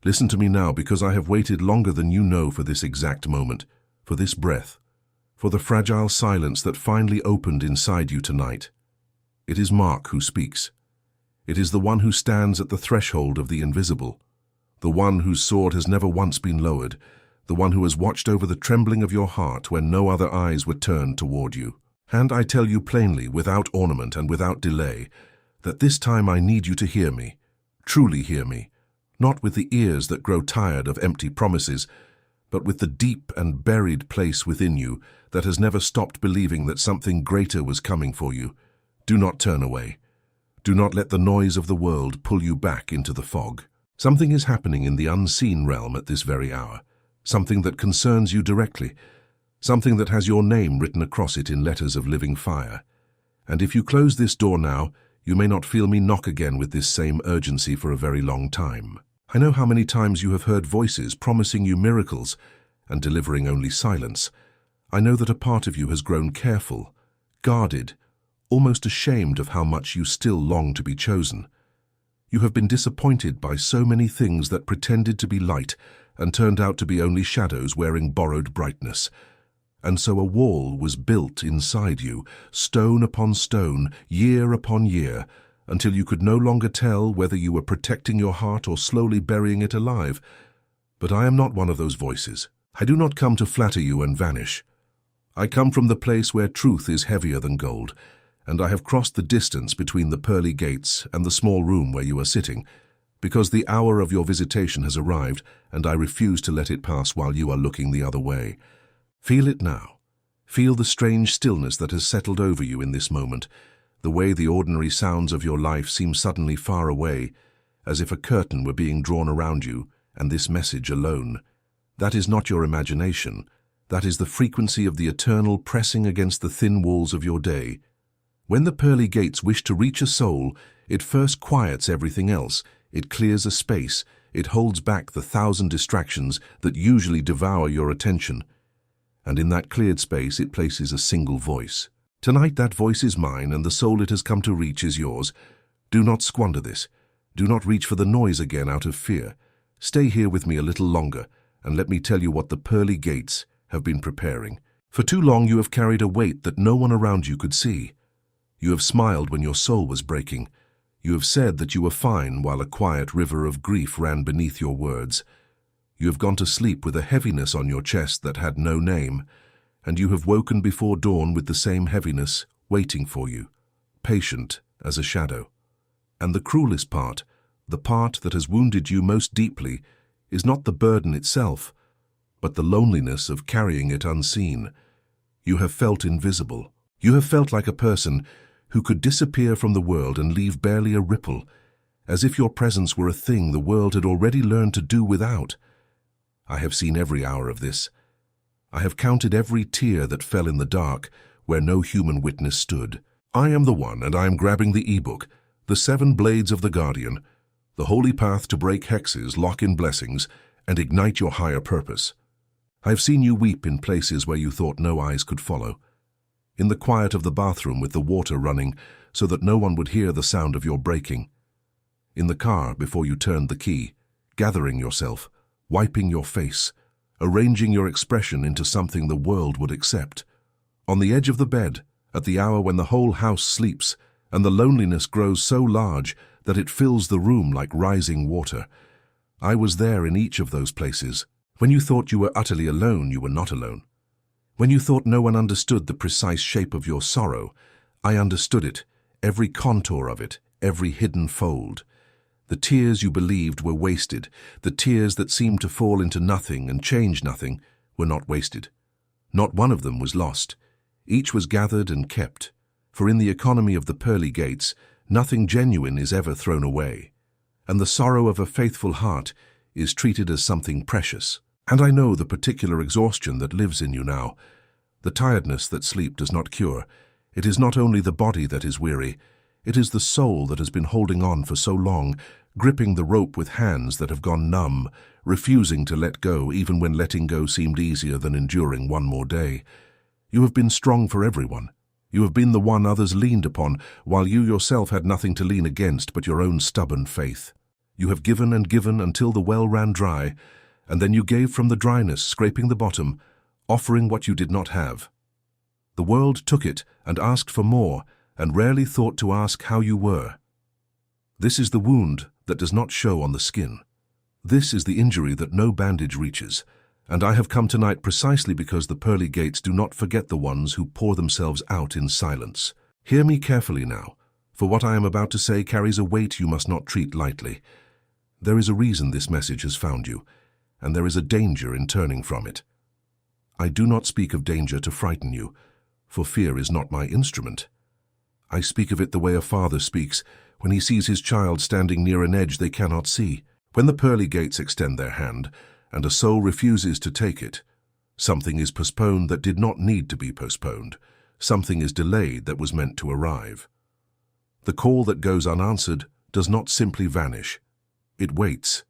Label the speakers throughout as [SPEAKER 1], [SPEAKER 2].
[SPEAKER 1] Listen to me now, because I have waited longer than you know for this exact moment, for this breath, for the fragile silence that finally opened inside you tonight. It is Mark who speaks. It is the one who stands at the threshold of the invisible, the one whose sword has never once been lowered, the one who has watched over the trembling of your heart when no other eyes were turned toward you. And I tell you plainly, without ornament and without delay, that this time I need you to hear me, truly hear me, not with the ears that grow tired of empty promises, but with the deep and buried place within you that has never stopped believing that something greater was coming for you. Do not turn away. Do not let the noise of the world pull you back into the fog. Something is happening in the unseen realm at this very hour, something that concerns you directly, something that has your name written across it in letters of living fire. And if you close this door now, you may not feel me knock again with this same urgency for a very long time. I know how many times you have heard voices promising you miracles and delivering only silence. I know that a part of you has grown careful, guarded, almost ashamed of how much you still long to be chosen. You have been disappointed by so many things that pretended to be light and turned out to be only shadows wearing borrowed brightness. And so a wall was built inside you, stone upon stone, year upon year, until you could no longer tell whether you were protecting your heart or slowly burying it alive. But I am not one of those voices. I do not come to flatter you and vanish. I come from the place where truth is heavier than gold, and I have crossed the distance between the pearly gates and the small room where you are sitting, because the hour of your visitation has arrived, and I refuse to let it pass while you are looking the other way. Feel it now. Feel the strange stillness that has settled over you in this moment, the way the ordinary sounds of your life seem suddenly far away, as if a curtain were being drawn around you, and this message alone. That is not your imagination. That is the frequency of the eternal pressing against the thin walls of your day. When the pearly gates wish to reach a soul, it first quiets everything else, it clears a space, it holds back the 1,000 distractions that usually devour your attention. And in that cleared space it places a single voice. Tonight that voice is mine, and the soul it has come to reach is yours. Do not squander this. Do not reach for the noise again out of fear. Stay here with me a little longer, and let me tell you what the pearly gates have been preparing. For too long you have carried a weight that no one around you could see. You have smiled when your soul was breaking. You have said that you were fine while a quiet river of grief ran beneath your words. You have gone to sleep with a heaviness on your chest that had no name, and you have woken before dawn with the same heaviness waiting for you, patient as a shadow. And the cruelest part, the part that has wounded you most deeply, is not the burden itself, but the loneliness of carrying it unseen. You have felt invisible. You have felt like a person who could disappear from the world and leave barely a ripple, as if your presence were a thing the world had already learned to do without. I have seen every hour of this. I have counted every tear that fell in the dark where no human witness stood. I am the one, and I am grabbing the e-book, the 7 Blades of the Guardian, the holy path to break hexes, lock in blessings, and ignite your higher purpose. I have seen you weep in places where you thought no eyes could follow. In the quiet of the bathroom with the water running so that no one would hear the sound of your breaking. In the car before you turned the key, gathering yourself, wiping your face, arranging your expression into something the world would accept. On the edge of the bed, at the hour when the whole house sleeps, and the loneliness grows so large that it fills the room like rising water. I was there in each of those places. When you thought you were utterly alone, you were not alone. When you thought no one understood the precise shape of your sorrow, I understood it, every contour of it, every hidden fold. The tears you believed were wasted, the tears that seemed to fall into nothing and change nothing, were not wasted. Not one of them was lost. Each was gathered and kept, for in the economy of the pearly gates, nothing genuine is ever thrown away, and the sorrow of a faithful heart is treated as something precious. And I know the particular exhaustion that lives in you now, the tiredness that sleep does not cure. It is not only the body that is weary, it is the soul that has been holding on for so long, gripping the rope with hands that have gone numb, refusing to let go even when letting go seemed easier than enduring one more day. You have been strong for everyone. You have been the one others leaned upon, while you yourself had nothing to lean against but your own stubborn faith. You have given and given until the well ran dry, and then you gave from the dryness, scraping the bottom, offering what you did not have. The world took it and asked for more, and rarely thought to ask how you were. This is the wound that does not show on the skin. This is the injury that no bandage reaches, and I have come tonight precisely because the pearly gates do not forget the ones who pour themselves out in silence. Hear me carefully now, for what I am about to say carries a weight you must not treat lightly. There is a reason this message has found you, and there is a danger in turning from it. I do not speak of danger to frighten you, for fear is not my instrument. I speak of it the way a father speaks when he sees his child standing near an edge they cannot see. When the pearly gates extend their hand, and a soul refuses to take it, something is postponed that did not need to be postponed. Something is delayed that was meant to arrive. The call that goes unanswered does not simply vanish. It waits,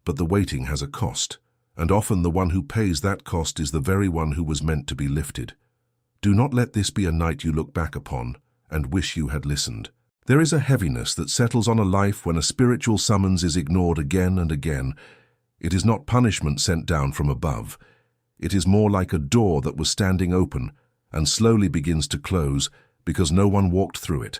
[SPEAKER 1] but the waiting has a cost, and often the one who pays that cost is the very one who was meant to be lifted. Do not let this be a night you look back upon and wish you had listened. There is a heaviness that settles on a life when a spiritual summons is ignored again and again. It is not punishment sent down from above. It is more like a door that was standing open and slowly begins to close because no one walked through it.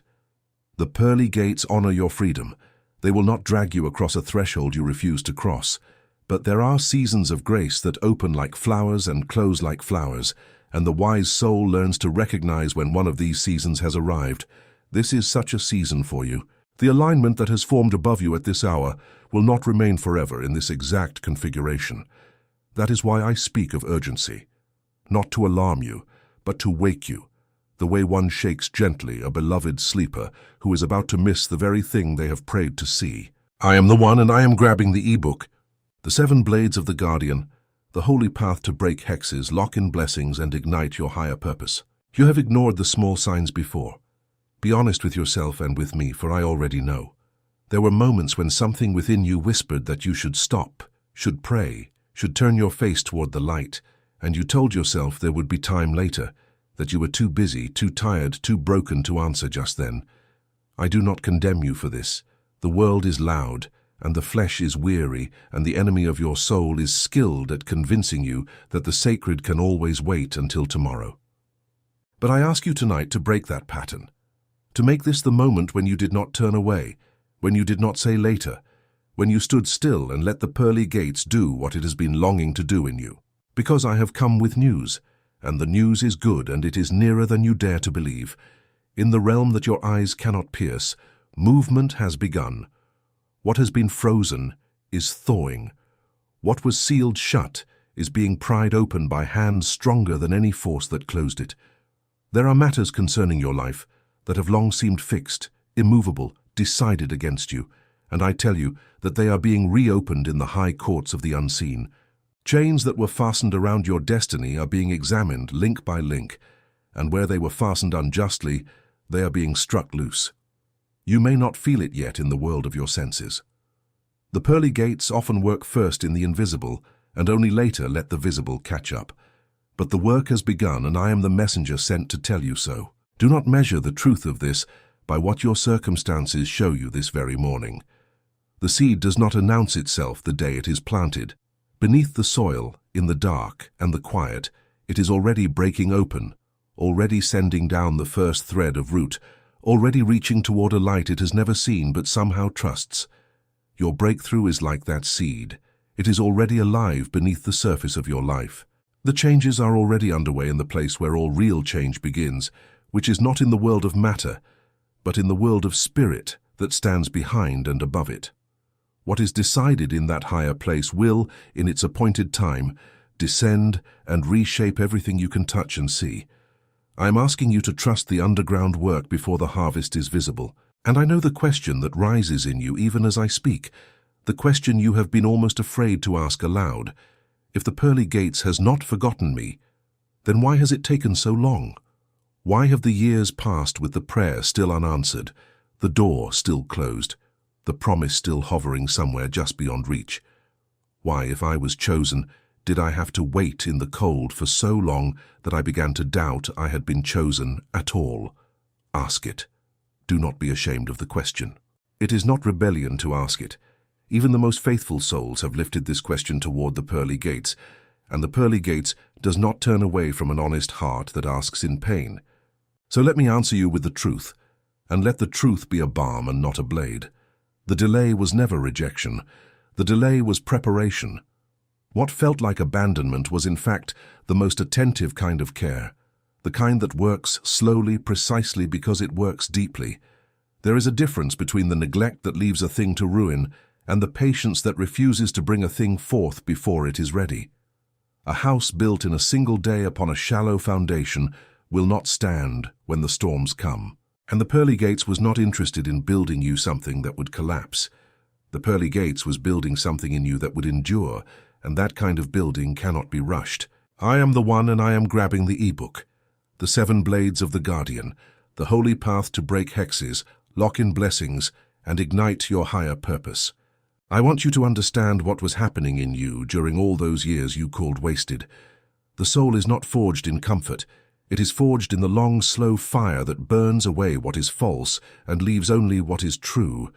[SPEAKER 1] The pearly gates honor your freedom. They will not drag you across a threshold you refuse to cross. But there are seasons of grace that open like flowers and close like flowers, and the wise soul learns to recognize when one of these seasons has arrived. This is such a season for you. The alignment that has formed above you at this hour will not remain forever in this exact configuration. That is why I speak of urgency, not to alarm you, but to wake you, the way one shakes gently a beloved sleeper who is about to miss the very thing they have prayed to see. I am the one, and I am grabbing the e-book. The 7 Blades of the Guardian, the holy path to break hexes, lock in blessings, and ignite your higher purpose. You have ignored the small signs before. Be honest with yourself and with me, for I already know. There were moments when something within you whispered that you should stop, should pray, should turn your face toward the light, and you told yourself there would be time later, that you were too busy, too tired, too broken to answer just then. I do not condemn you for this. The world is loud, and the flesh is weary, and the enemy of your soul is skilled at convincing you that the sacred can always wait until tomorrow. But I ask you tonight to break that pattern, to make this the moment when you did not turn away, when you did not say later, when you stood still and let the pearly gates do what it has been longing to do in you. Because I have come with news, and the news is good, and it is nearer than you dare to believe. In the realm that your eyes cannot pierce, movement has begun. What has been frozen is thawing. What was sealed shut is being pried open by hands stronger than any force that closed it. There are matters concerning your life that have long seemed fixed, immovable, decided against you, and I tell you that they are being reopened in the high courts of the unseen. Chains that were fastened around your destiny are being examined link by link, and where they were fastened unjustly, they are being struck loose. You may not feel it yet in the world of your senses. The pearly gates often work first in the invisible, and only later let the visible catch up. But the work has begun, and I am the messenger sent to tell you so. Do not measure the truth of this by what your circumstances show you this very morning. The seed does not announce itself the day it is planted. Beneath the soil, in the dark and the quiet, it is already breaking open, already sending down the first thread of root, already reaching toward a light it has never seen but somehow trusts. Your breakthrough is like that seed. It is already alive beneath the surface of your life. The changes are already underway in the place where all real change begins, which is not in the world of matter, but in the world of spirit that stands behind and above it. What is decided in that higher place will, in its appointed time, descend and reshape everything you can touch and see. I am asking you to trust the underground work before the harvest is visible. And I know the question that rises in you even as I speak, the question you have been almost afraid to ask aloud. If the pearly gates has not forgotten me, then why has it taken so long? Why have the years passed with the prayer still unanswered, the door still closed, the promise still hovering somewhere just beyond reach? Why, if I was chosen, did I have to wait in the cold for so long that I began to doubt I had been chosen at all? Ask it. Do not be ashamed of the question. It is not rebellion to ask it. Even the most faithful souls have lifted this question toward the pearly gates, and the pearly gates does not turn away from an honest heart that asks in pain. So let me answer you with the truth, and let the truth be a balm and not a blade. The delay was never rejection. The delay was preparation. What felt like abandonment was in fact the most attentive kind of care, the kind that works slowly precisely because it works deeply. There is a difference between the neglect that leaves a thing to ruin and the patience that refuses to bring a thing forth before it is ready. A house built in a single day upon a shallow foundation will not stand when the storms come. And the pearly gates was not interested in building you something that would collapse. The pearly gates was building something in you that would endure, and that kind of building cannot be rushed. I am the one, and I am grabbing the ebook. The 7 blades of the Guardian, the holy path to break hexes, lock in blessings, and ignite your higher purpose. I want you to understand what was happening in you during all those years you called wasted. The soul is not forged in comfort. It is forged in the long, slow fire that burns away what is false and leaves only what is true.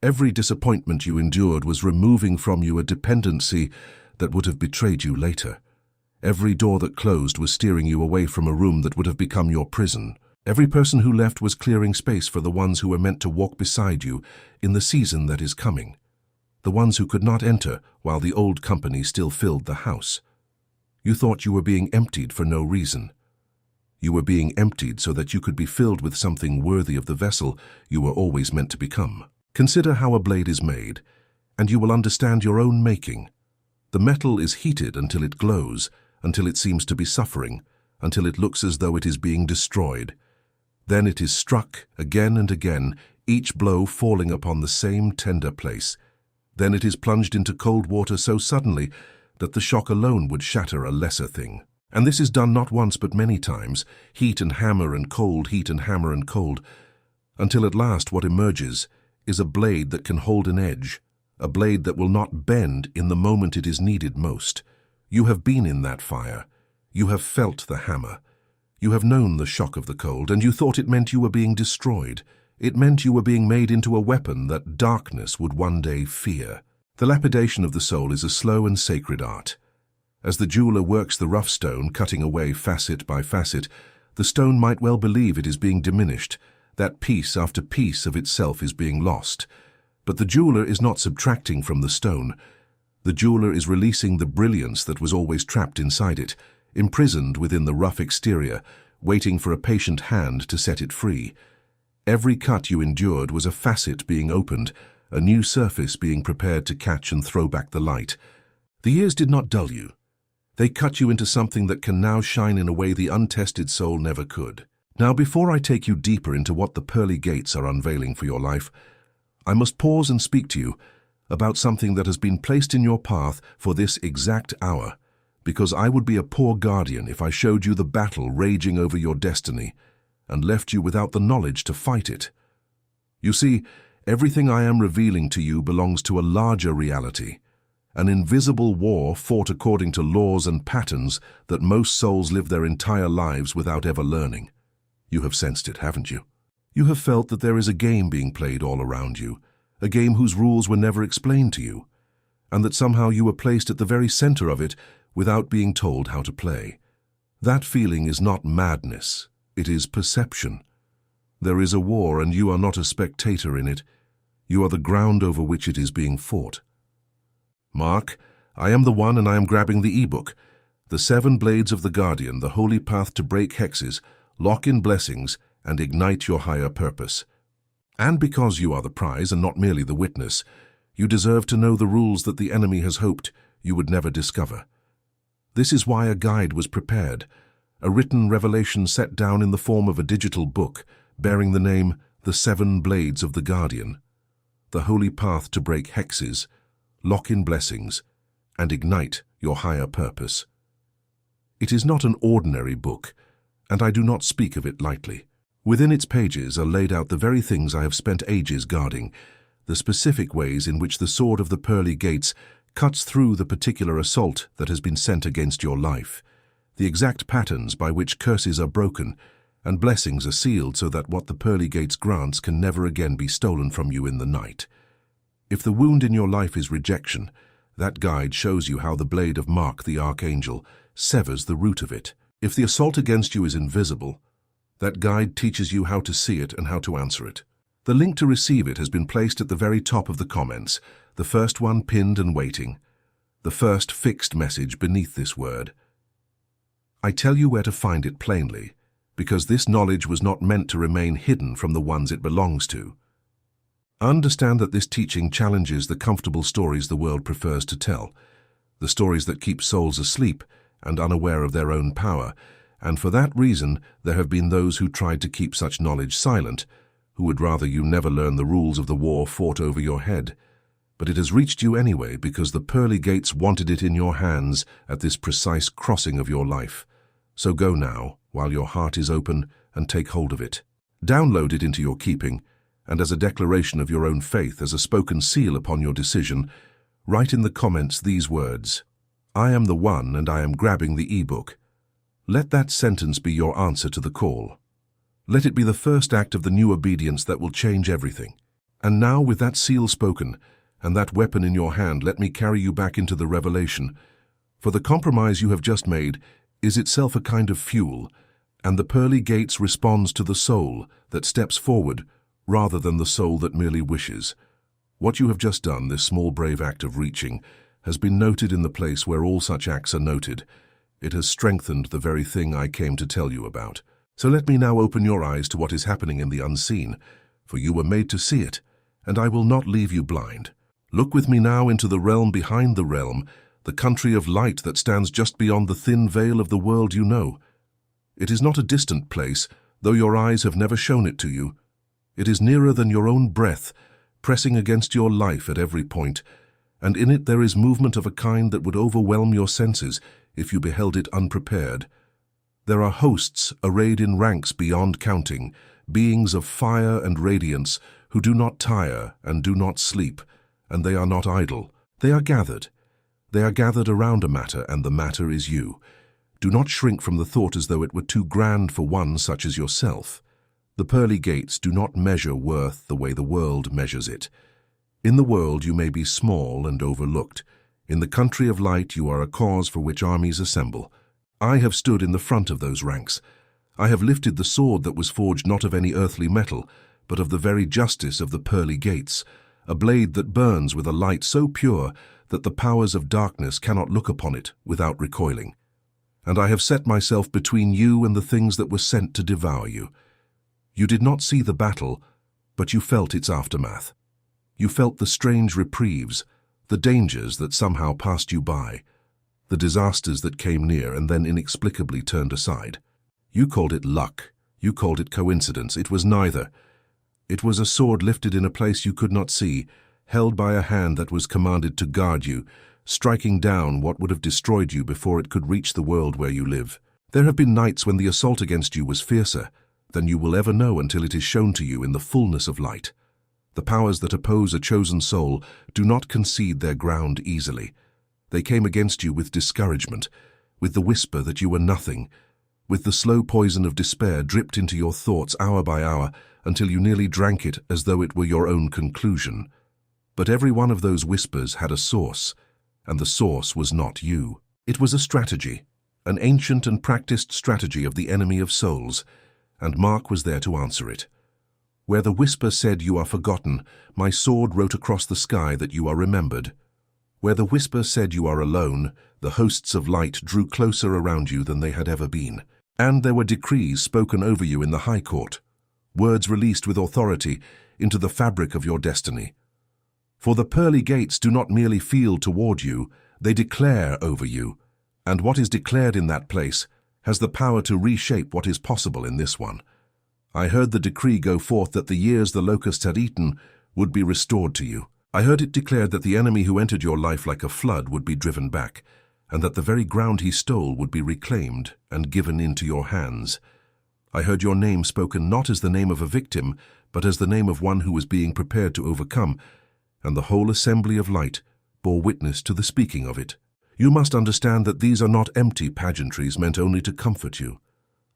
[SPEAKER 1] Every disappointment you endured was removing from you a dependency that would have betrayed you later. Every door that closed was steering you away from a room that would have become your prison. Every person who left was clearing space for the ones who were meant to walk beside you in the season that is coming. The ones who could not enter while the old company still filled the house. You thought you were being emptied for no reason. You were being emptied so that you could be filled with something worthy of the vessel you were always meant to become. Consider how a blade is made, and you will understand your own making. The metal is heated until it glows, until it seems to be suffering, until it looks as though it is being destroyed. Then it is struck again and again, each blow falling upon the same tender place. Then it is plunged into cold water so suddenly that the shock alone would shatter a lesser thing. And this is done not once but many times, heat and hammer and cold, heat and hammer and cold, until at last what emerges is a blade that can hold an edge, a blade that will not bend in the moment it is needed most. You have been in that fire. You have felt the hammer. You have known the shock of the cold, and you thought it meant you were being destroyed. It meant you were being made into a weapon that darkness would one day fear. The lapidation of the soul is a slow and sacred art. As the jeweler works the rough stone, cutting away facet by facet, the stone might well believe it is being diminished, that piece after piece of itself is being lost. But the jeweler is not subtracting from the stone. The jeweler is releasing the brilliance that was always trapped inside it, imprisoned within the rough exterior, waiting for a patient hand to set it free. Every cut you endured was a facet being opened, a new surface being prepared to catch and throw back the light. The years did not dull you. They cut you into something that can now shine in a way the untested soul never could. Now, before I take you deeper into what the pearly gates are unveiling for your life, I must pause and speak to you about something that has been placed in your path for this exact hour, because I would be a poor guardian if I showed you the battle raging over your destiny and left you without the knowledge to fight it. You see, everything I am revealing to you belongs to a larger reality, an invisible war fought according to laws and patterns that most souls live their entire lives without ever learning. You have sensed it, haven't you? You have felt that there is a game being played all around you, a game whose rules were never explained to you, and that somehow you were placed at the very center of it without being told how to play. That feeling is not madness, it is perception. There is a war, and you are not a spectator in it. You are the ground over which it is being fought. Mark, I am the one, and I am grabbing the ebook. The 7 blades of the Guardian, the holy path to break hexes, lock in blessings, and ignite your higher purpose. And because you are the prize and not merely the witness, you deserve to know the rules that the enemy has hoped you would never discover. This is why a guide was prepared, a written revelation set down in the form of a digital book bearing the name The 7 Blades of the Guardian, the holy path to break hexes, lock in blessings, and ignite your higher purpose. It is not an ordinary book, and I do not speak of it lightly. Within its pages are laid out the very things I have spent ages guarding, the specific ways in which the sword of the pearly gates cuts through the particular assault that has been sent against your life, the exact patterns by which curses are broken and blessings are sealed so that what the pearly gates grants can never again be stolen from you in the night. If the wound in your life is rejection, that guide shows you how the blade of Mark the Archangel severs the root of it. If the assault against you is invisible, that guide teaches you how to see it and how to answer it. The link to receive it has been placed at the very top of the comments, the first one pinned and waiting, the first fixed message beneath this word. I tell you where to find it plainly, because this knowledge was not meant to remain hidden from the ones it belongs to. Understand that this teaching challenges the comfortable stories the world prefers to tell, the stories that keep souls asleep and unaware of their own power, and for that reason there have been those who tried to keep such knowledge silent, who would rather you never learn the rules of the war fought over your head. But it has reached you anyway because the pearly gates wanted it in your hands at this precise crossing of your life. So go now, while your heart is open, and take hold of it. Download it into your keeping, and as a declaration of your own faith, as a spoken seal upon your decision, write in the comments these words: I am the one and I am grabbing the ebook. Let that sentence be your answer to the call. Let it be the first act of the new obedience that will change everything. And now, with that seal spoken, and that weapon in your hand, let me carry you back into the revelation. For the compromise you have just made is itself a kind of fuel, and the pearly gates responds to the soul that steps forward rather than the soul that merely wishes. What you have just done, this small brave act of reaching, has been noted in the place where all such acts are noted. It has strengthened the very thing I came to tell you about. So let me now open your eyes to what is happening in the unseen, for you were made to see it, and I will not leave you blind. Look with me now into the realm behind the realm, the country of light that stands just beyond the thin veil of the world you know. It is not a distant place, though your eyes have never shown it to you. It is nearer than your own breath, pressing against your life at every point, and in it there is movement of a kind that would overwhelm your senses if you beheld it unprepared. There are hosts arrayed in ranks beyond counting, beings of fire and radiance who do not tire and do not sleep, and they are not idle. They are gathered. They are gathered around a matter, and the matter is you. Do not shrink from the thought as though it were too grand for one such as yourself. The pearly gates do not measure worth the way the world measures it. In the world you may be small and overlooked. In the country of light you are a cause for which armies assemble. I have stood in the front of those ranks. I have lifted the sword that was forged not of any earthly metal, but of the very justice of the pearly gates, a blade that burns with a light so pure that the powers of darkness cannot look upon it without recoiling. And I have set myself between you and the things that were sent to devour you. You did not see the battle, but you felt its aftermath. You felt the strange reprieves, the dangers that somehow passed you by, the disasters that came near and then inexplicably turned aside. You called it luck. You called it coincidence. It was neither. It was a sword lifted in a place you could not see, held by a hand that was commanded to guard you, striking down what would have destroyed you before it could reach the world where you live. There have been nights when the assault against you was fiercer than you will ever know until it is shown to you in the fullness of light. The powers that oppose a chosen soul do not concede their ground easily. They came against you with discouragement, with the whisper that you were nothing, with the slow poison of despair dripped into your thoughts hour by hour until you nearly drank it as though it were your own conclusion. But every one of those whispers had a source, and the source was not you. It was a strategy, an ancient and practiced strategy of the enemy of souls, and Mark was there to answer it. Where the whisper said you are forgotten, my sword wrote across the sky that you are remembered. Where the whisper said you are alone, the hosts of light drew closer around you than they had ever been. And there were decrees spoken over you in the high court, words released with authority into the fabric of your destiny. For the pearly gates do not merely feel toward you, they declare over you, and what is declared in that place has the power to reshape what is possible in this one. I heard the decree go forth that the years the locusts had eaten would be restored to you. I heard it declared that the enemy who entered your life like a flood would be driven back, and that the very ground he stole would be reclaimed and given into your hands. I heard your name spoken not as the name of a victim, but as the name of one who was being prepared to overcome, and the whole assembly of light bore witness to the speaking of it. You must understand that these are not empty pageantries meant only to comfort you.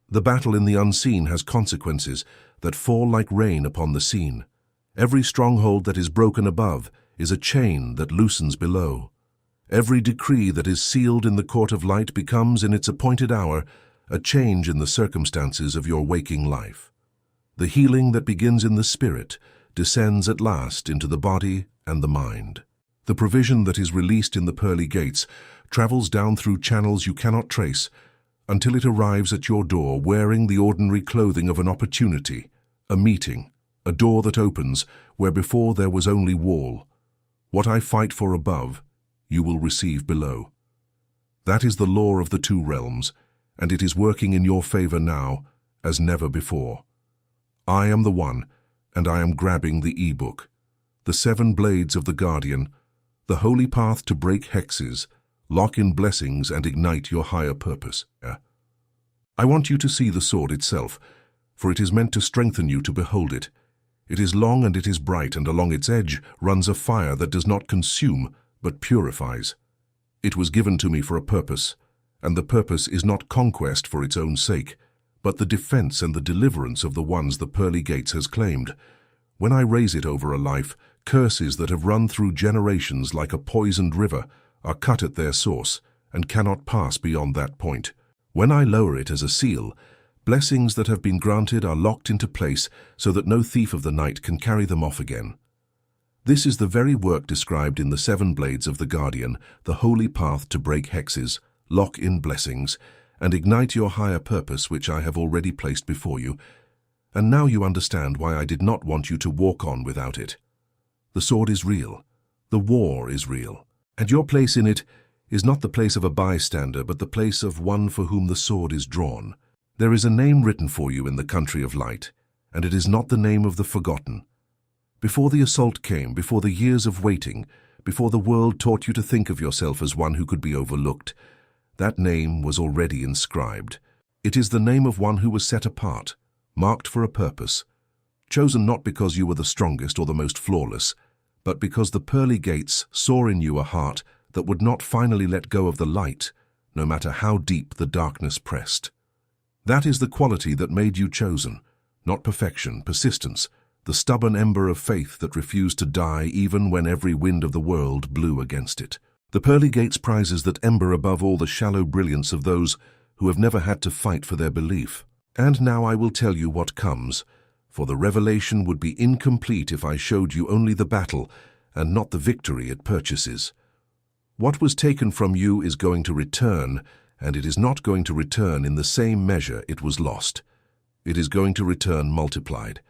[SPEAKER 1] The battle in the unseen has consequences that fall like rain upon the seen. Every stronghold that is broken above is a chain that loosens below. Every decree that is sealed in the court of light becomes, in its appointed hour, a change in the circumstances of your waking life. The healing that begins in the spirit descends at last into the body and the mind. The provision that is released in the pearly gates travels down through channels you cannot trace until it arrives at your door wearing the ordinary clothing of an opportunity, a meeting, a door that opens where before there was only wall. What I fight for above, you will receive below. That is the law of the two realms, and it is working in your favor now as never before. I am the one, and I am grabbing the e-book, the 7 blades of the Guardian, the holy path to break hexes, lock in blessings and ignite your higher purpose. I want you to see the sword itself, for it is meant to strengthen you to behold it. It is long and it is bright, and along its edge runs a fire that does not consume, but purifies. It was given to me for a purpose, and the purpose is not conquest for its own sake, but the defense and the deliverance of the ones the pearly gates has claimed. When I raise it over a life, curses that have run through generations like a poisoned river are cut at their source and cannot pass beyond that point. When I lower it as a seal, blessings that have been granted are locked into place so that no thief of the night can carry them off again. This is the very work described in the 7 blades of the Guardian, the holy path to break hexes, lock in blessings, and ignite your higher purpose which I have already placed before you. And now you understand why I did not want you to walk on without it. The sword is real. The war is real. And your place in it is not the place of a bystander, but the place of one for whom the sword is drawn. There is a name written for you in the country of light, and it is not the name of the forgotten. Before the assault came, before the years of waiting, before the world taught you to think of yourself as one who could be overlooked, that name was already inscribed. It is the name of one who was set apart, marked for a purpose, chosen not because you were the strongest or the most flawless, but because the pearly gates saw in you a heart that would not finally let go of the light, no matter how deep the darkness pressed. That is the quality that made you chosen, not perfection, persistence, the stubborn ember of faith that refused to die even when every wind of the world blew against it. The pearly gates prizes that ember above all the shallow brilliance of those who have never had to fight for their belief. And now I will tell you what comes, for the revelation would be incomplete if I showed you only the battle and not the victory it purchases. What was taken from you is going to return, and it is not going to return in the same measure it was lost. It is going to return multiplied.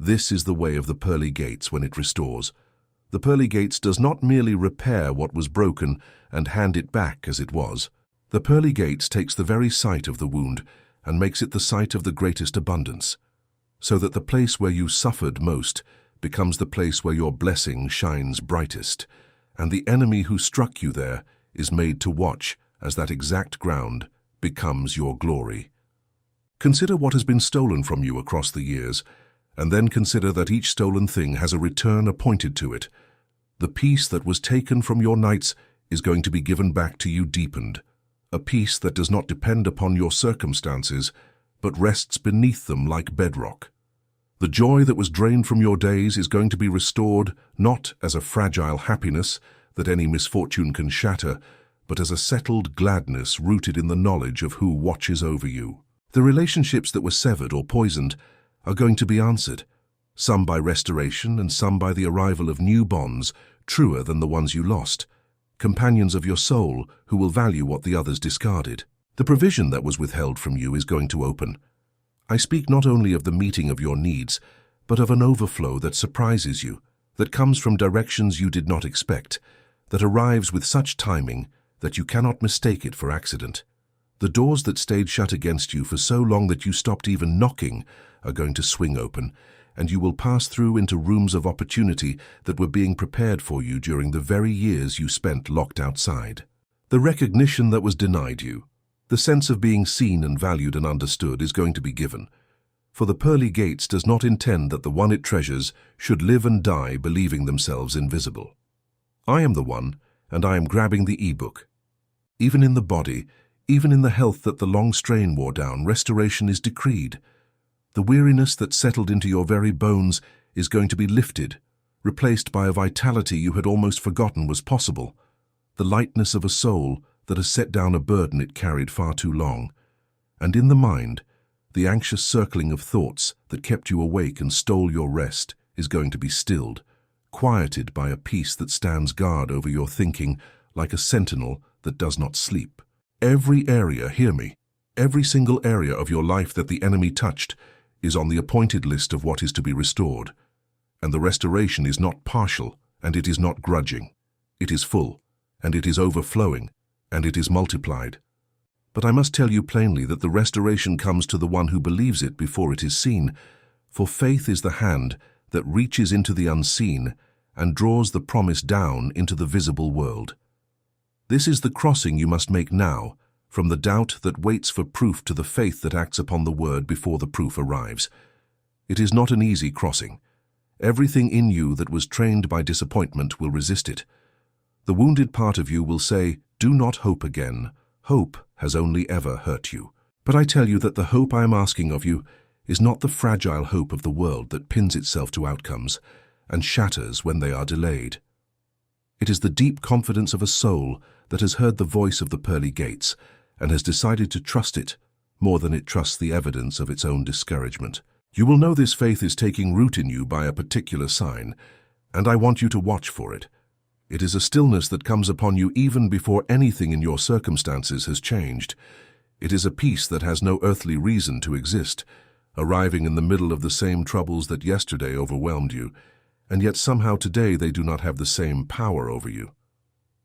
[SPEAKER 1] This is the way of the pearly gates when it restores. The pearly gates does not merely repair what was broken and hand it back as it was. The pearly gates takes the very site of the wound and makes it the site of the greatest abundance, so that the place where you suffered most becomes the place where your blessing shines brightest, and the enemy who struck you there is made to watch as that exact ground becomes your glory. Consider what has been stolen from you across the years, and then consider that each stolen thing has a return appointed to it. The peace that was taken from your nights is going to be given back to you deepened, a peace that does not depend upon your circumstances, but rests beneath them like bedrock. The joy that was drained from your days is going to be restored not as a fragile happiness that any misfortune can shatter, but as a settled gladness rooted in the knowledge of who watches over you. The relationships that were severed or poisoned are going to be answered, some by restoration and some by the arrival of new bonds, truer than the ones you lost, companions of your soul who will value what the others discarded. The provision that was withheld from you is going to open. I speak not only of the meeting of your needs, but of an overflow that surprises you, that comes from directions you did not expect, that arrives with such timing that you cannot mistake it for accident. The doors that stayed shut against you for so long that you stopped even knocking are going to swing open, and you will pass through into rooms of opportunity that were being prepared for you during the very years you spent locked outside. The recognition that was denied you, the sense of being seen and valued and understood is going to be given, for the pearly gates does not intend that the one it treasures should live and die believing themselves invisible. I am the one, and I am grabbing the e-book. Even in the body, even in the health that the long strain wore down, restoration is decreed. The weariness that settled into your very bones is going to be lifted. replaced by a vitality you had almost forgotten was possible, the lightness of a soul that has set down a burden it carried far too long. And in the mind, the anxious circling of thoughts that kept you awake and stole your rest is going to be stilled, quieted by a peace that stands guard over your thinking like a sentinel that does not sleep. Every area, hear me, every single area of your life that the enemy touched is on the appointed list of what is to be restored. And the restoration is not partial, and it is not grudging. It is full, and it is overflowing, and it is multiplied. But I must tell you plainly that the restoration comes to the one who believes it before it is seen, for faith is the hand that reaches into the unseen and draws the promise down into the visible world. This is the crossing you must make now, from the doubt that waits for proof to the faith that acts upon the word before the proof arrives. It is not an easy crossing. Everything in you that was trained by disappointment will resist it. The wounded part of you will say, "Do not hope again. Hope has only ever hurt you." But I tell you that the hope I am asking of you is not the fragile hope of the world that pins itself to outcomes and shatters when they are delayed. It is the deep confidence of a soul that has heard the voice of the pearly gates and has decided to trust it more than it trusts the evidence of its own discouragement. You will know this faith is taking root in you by a particular sign, and I want you to watch for it. It is a stillness that comes upon you even before anything in your circumstances has changed. It is a peace that has no earthly reason to exist, arriving in the middle of the same troubles that yesterday overwhelmed you, and yet somehow today they do not have the same power over you.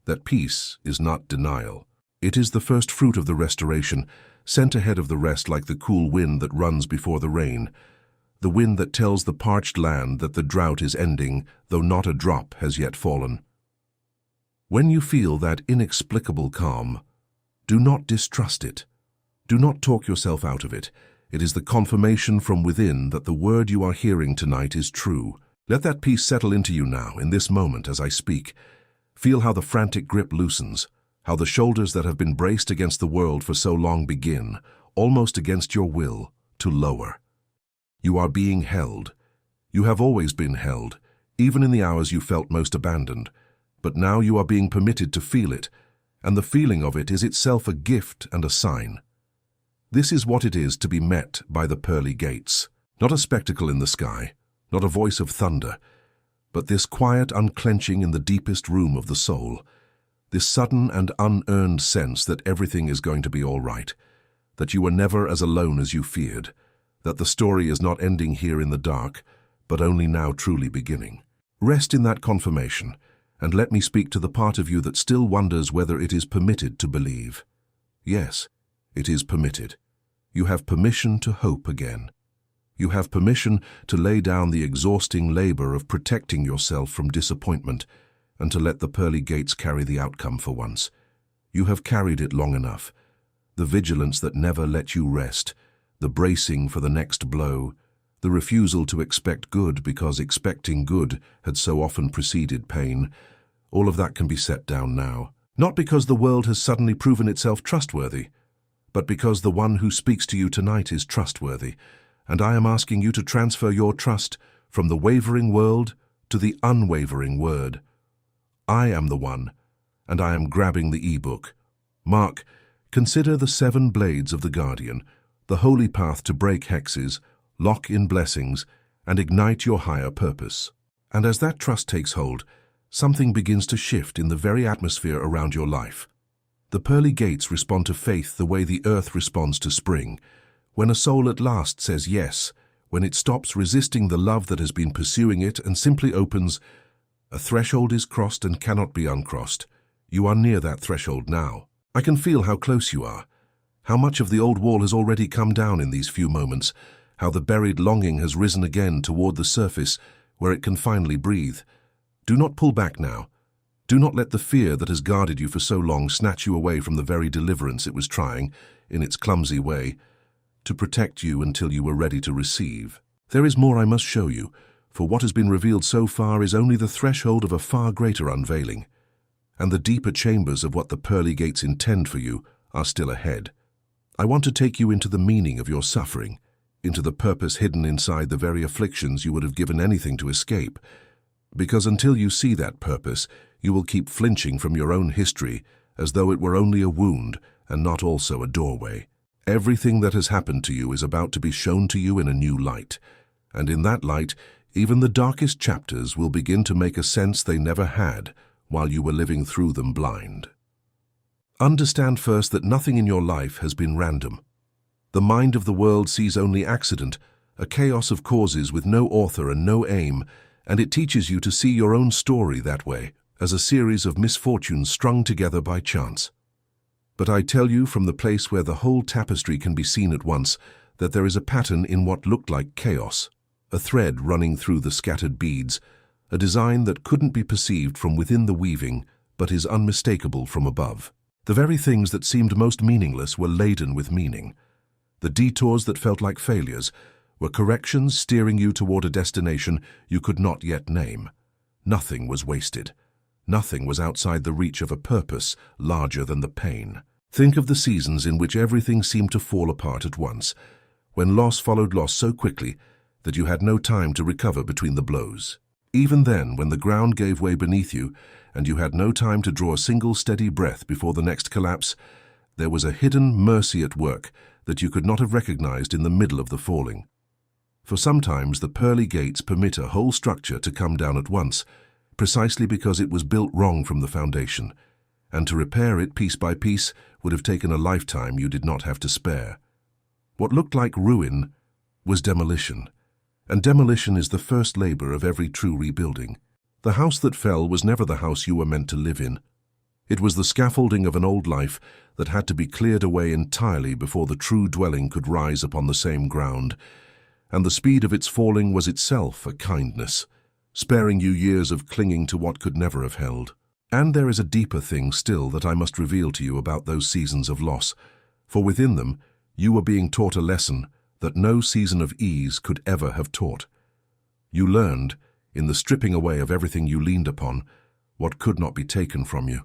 [SPEAKER 1] That peace is not denial. It is the first fruit of the restoration, sent ahead of the rest like the cool wind that runs before the rain, the wind that tells the parched land that the drought is ending, though not a drop has yet fallen. When you feel that inexplicable calm, do not distrust it. Do not talk yourself out of it. It is the confirmation from within that the word you are hearing tonight is true. Let that peace settle into you now, in this moment as I speak. Feel how the frantic grip loosens, how the shoulders that have been braced against the world for so long begin, almost against your will, to lower. You are being held. You have always been held, even in the hours you felt most abandoned. But now you are being permitted to feel it, and the feeling of it is itself a gift and a sign. This is what it is to be met by the pearly gates. Not a spectacle in the sky, not a voice of thunder, but this quiet unclenching in the deepest room of the soul, this sudden and unearned sense that everything is going to be all right, that you were never as alone as you feared, that the story is not ending here in the dark, but only now truly beginning. Rest in that confirmation, and let me speak to the part of you that still wonders whether it is permitted to believe. Yes, it is permitted. You have permission to hope again. You have permission to lay down the exhausting labor of protecting yourself from disappointment and to let the pearly gates carry the outcome for once. You have carried it long enough. The vigilance that never let you rest, the bracing for the next blow, the refusal to expect good because expecting good had so often preceded pain, all of that can be set down now. Not because the world has suddenly proven itself trustworthy, but because the one who speaks to you tonight is trustworthy, and I am asking you to transfer your trust from the wavering world to the unwavering word. I am the one, and I am grabbing the e-book. Mark, consider the 7 blades of the Guardian, the holy path to break hexes, lock in blessings, and ignite your higher purpose. And as that trust takes hold, something begins to shift in the very atmosphere around your life. The pearly gates respond to faith the way the earth responds to spring. When a soul at last says yes, when it stops resisting the love that has been pursuing it and simply opens, a threshold is crossed and cannot be uncrossed. You are near that threshold now. I can feel how close you are, how much of the old wall has already come down in these few moments, how the buried longing has risen again toward the surface where it can finally breathe. Do not pull back now. Do not let the fear that has guarded you for so long snatch you away from the very deliverance it was trying, in its clumsy way, to protect you until you were ready to receive. There is more I must show you, for what has been revealed so far is only the threshold of a far greater unveiling, and the deeper chambers of what the pearly gates intend for you are still ahead. I want to take you into the meaning of your suffering, into the purpose hidden inside the very afflictions you would have given anything to escape. Because until you see that purpose, you will keep flinching from your own history as though it were only a wound and not also a doorway. Everything that has happened to you is about to be shown to you in a new light, and in that light, even the darkest chapters will begin to make a sense they never had while you were living through them blind. Understand first that nothing in your life has been random. The mind of the world sees only accident, a chaos of causes with no author and no aim, and it teaches you to see your own story that way, as a series of misfortunes strung together by chance. But I tell you from the place where the whole tapestry can be seen at once, that there is a pattern in what looked like chaos, a thread running through the scattered beads, a design that couldn't be perceived from within the weaving, but is unmistakable from above. The very things that seemed most meaningless were laden with meaning. The detours that felt like failures were corrections steering you toward a destination you could not yet name. Nothing was wasted. Nothing was outside the reach of a purpose larger than the pain. Think of the seasons in which everything seemed to fall apart at once, when loss followed loss so quickly that you had no time to recover between the blows. Even then, when the ground gave way beneath you and you had no time to draw a single steady breath before the next collapse, there was a hidden mercy at work that you could not have recognized in the middle of the falling. For sometimes the pearly gates permit a whole structure to come down at once, precisely because it was built wrong from the foundation, and to repair it piece by piece would have taken a lifetime you did not have to spare. What looked like ruin was demolition, and demolition is the first labor of every true rebuilding. The house that fell was never the house you were meant to live in. It was the scaffolding of an old life that had to be cleared away entirely before the true dwelling could rise upon the same ground, and the speed of its falling was itself a kindness, sparing you years of clinging to what could never have held. And there is a deeper thing still that I must reveal to you about those seasons of loss, for within them you were being taught a lesson that no season of ease could ever have taught. You learned, in the stripping away of everything you leaned upon, what could not be taken from you.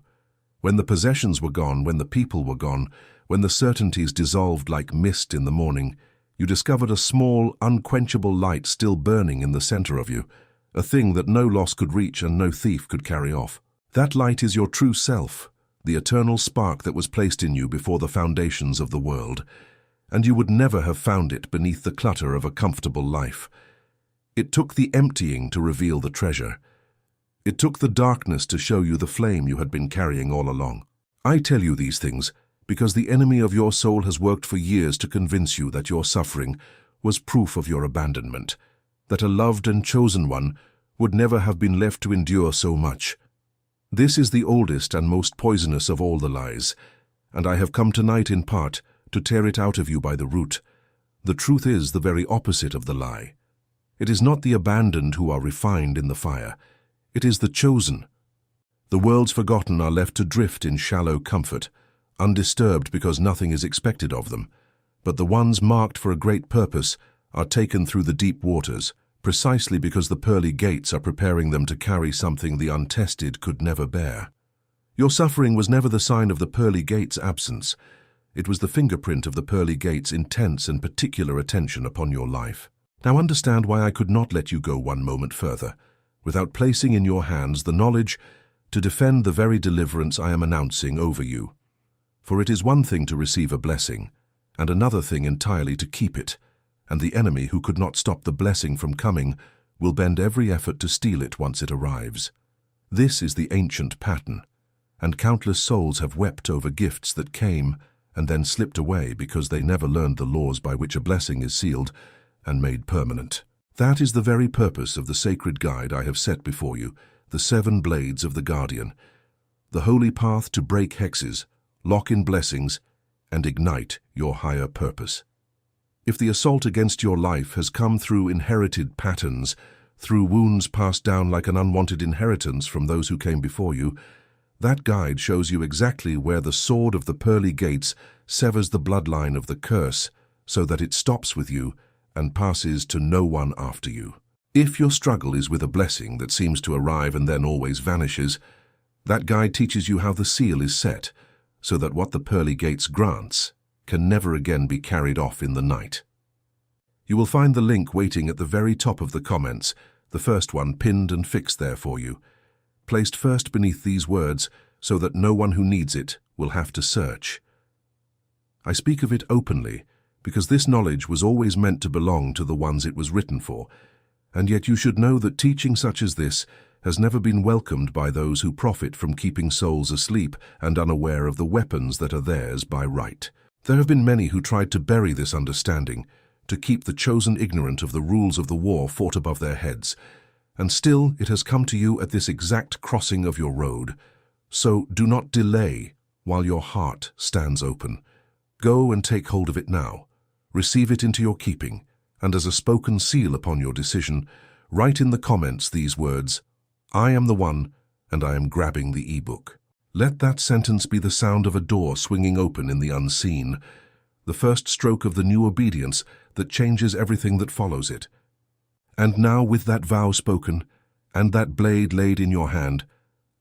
[SPEAKER 1] When the possessions were gone, when the people were gone, when the certainties dissolved like mist in the morning, you discovered a small, unquenchable light still burning in the center of you, a thing that no loss could reach and no thief could carry off. That light is your true self, the eternal spark that was placed in you before the foundations of the world, and you would never have found it beneath the clutter of a comfortable life. It took the emptying to reveal the treasure. It took the darkness to show you the flame you had been carrying all along. I tell you these things because the enemy of your soul has worked for years to convince you that your suffering was proof of your abandonment, that a loved and chosen one would never have been left to endure so much. This is the oldest and most poisonous of all the lies, and I have come tonight in part to tear it out of you by the root. The truth is the very opposite of the lie. It is not the abandoned who are refined in the fire. It is the chosen. The world's forgotten are left to drift in shallow comfort, undisturbed because nothing is expected of them. But the ones marked for a great purpose are taken through the deep waters, precisely because the pearly gates are preparing them to carry something the untested could never bear. Your suffering was never the sign of the pearly gates' absence. It was the fingerprint of the pearly gates' intense and particular attention upon your life. Now understand why I could not let you go one moment further, without placing in your hands the knowledge to defend the very deliverance I am announcing over you. For it is one thing to receive a blessing, and another thing entirely to keep it, and the enemy who could not stop the blessing from coming will bend every effort to steal it once it arrives. This is the ancient pattern, and countless souls have wept over gifts that came and then slipped away because they never learned the laws by which a blessing is sealed and made permanent. That is the very purpose of the sacred guide I have set before you, the 7 blades of the Guardian, the holy path to break hexes, lock in blessings, and ignite your higher purpose. If the assault against your life has come through inherited patterns, through wounds passed down like an unwanted inheritance from those who came before you, that guide shows you exactly where the sword of the pearly gates severs the bloodline of the curse so that it stops with you and passes to no one after you. If your struggle is with a blessing that seems to arrive and then always vanishes, that guide teaches you how the seal is set, so that what the pearly gates grants can never again be carried off in the night. You will find the link waiting at the very top of the comments, the first one pinned and fixed there for you, placed first beneath these words so that no one who needs it will have to search. I speak of it openly because this knowledge was always meant to belong to the ones it was written for, and yet you should know that teaching such as this has never been welcomed by those who profit from keeping souls asleep and unaware of the weapons that are theirs by right. There have been many who tried to bury this understanding, to keep the chosen ignorant of the rules of the war fought above their heads, and still it has come to you at this exact crossing of your road. So do not delay while your heart stands open. Go and take hold of it now. Receive it into your keeping, and as a spoken seal upon your decision, write in the comments these words, "I am the one, and I am grabbing the e-book." Let that sentence be the sound of a door swinging open in the unseen, the first stroke of the new obedience that changes everything that follows it. And now, with that vow spoken, and that blade laid in your hand,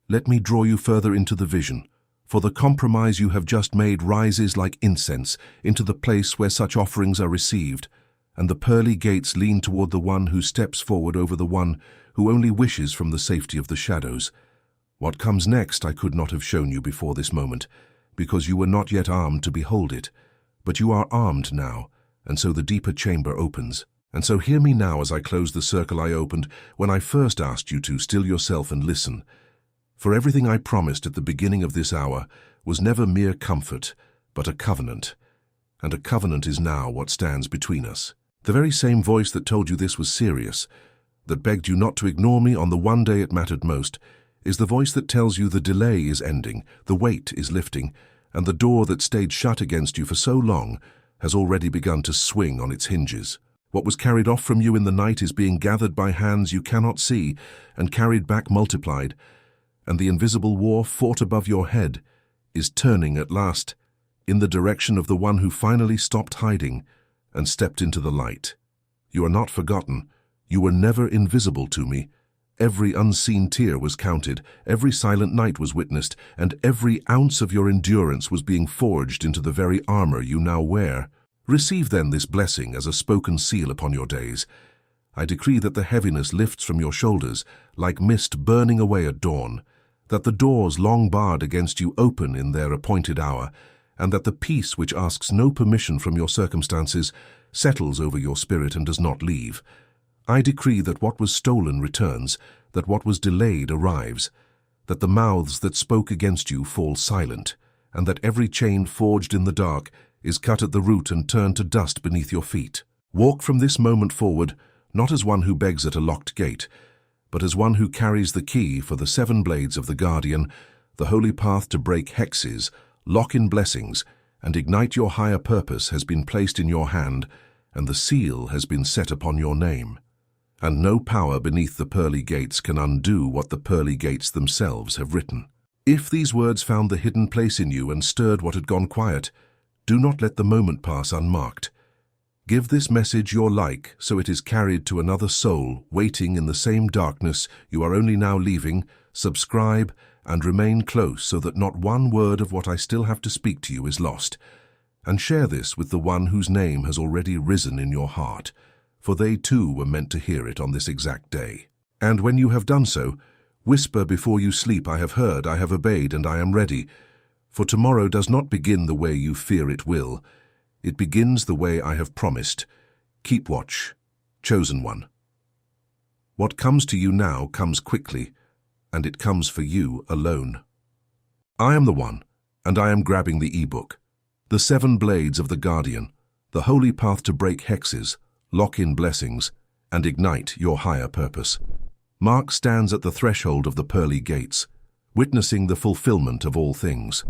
[SPEAKER 1] let me draw you further into the vision, for the compromise you have just made rises like incense into the place where such offerings are received, and the pearly gates lean toward the one who steps forward over the one who only wishes from the safety of the shadows. What comes next I could not have shown you before this moment, because you were not yet armed to behold it, but you are armed now, and so the deeper chamber opens. And so hear me now as I close the circle I opened when I first asked you to still yourself and listen. For everything I promised at the beginning of this hour was never mere comfort, but a covenant. And a covenant is now what stands between us. The very same voice that told you this was serious, that begged you not to ignore me on the one day it mattered most, is the voice that tells you the delay is ending, the weight is lifting, and the door that stayed shut against you for so long has already begun to swing on its hinges. What was carried off from you in the night is being gathered by hands you cannot see and carried back multiplied, and the invisible war fought above your head is turning at last in the direction of the one who finally stopped hiding and stepped into the light. You are not forgotten. You were never invisible to me. Every unseen tear was counted, every silent night was witnessed, and every ounce of your endurance was being forged into the very armor you now wear. Receive then this blessing as a spoken seal upon your days. I decree that the heaviness lifts from your shoulders like mist burning away at dawn, that the doors long barred against you open in their appointed hour, and that the peace which asks no permission from your circumstances settles over your spirit and does not leave. I decree that what was stolen returns, that what was delayed arrives, that the mouths that spoke against you fall silent, and that every chain forged in the dark is cut at the root and turned to dust beneath your feet. Walk from this moment forward, not as one who begs at a locked gate, but as one who carries the key for the 7 blades of the Guardian, the holy path to break hexes, lock in blessings, and ignite your higher purpose has been placed in your hand, and the seal has been set upon your name. And no power beneath the pearly gates can undo what the pearly gates themselves have written. If these words found the hidden place in you and stirred what had gone quiet, do not let the moment pass unmarked. Give this message your like so it is carried to another soul waiting in the same darkness you are only now leaving. Subscribe and remain close so that not one word of what I still have to speak to you is lost. And share this with the one whose name has already risen in your heart, for they too were meant to hear it on this exact day. And when you have done so, whisper before you sleep, "I have heard, I have obeyed, and I am ready." For tomorrow does not begin the way you fear it will. It begins the way I have promised. Keep watch, chosen one. What comes to you now comes quickly, and it comes for you alone. I am the one, and I am grabbing the e-book. The 7 blades of the Guardian, the holy path to break hexes, lock in blessings, and ignite your higher purpose. Mark stands at the threshold of the pearly gates, witnessing the fulfillment of all things.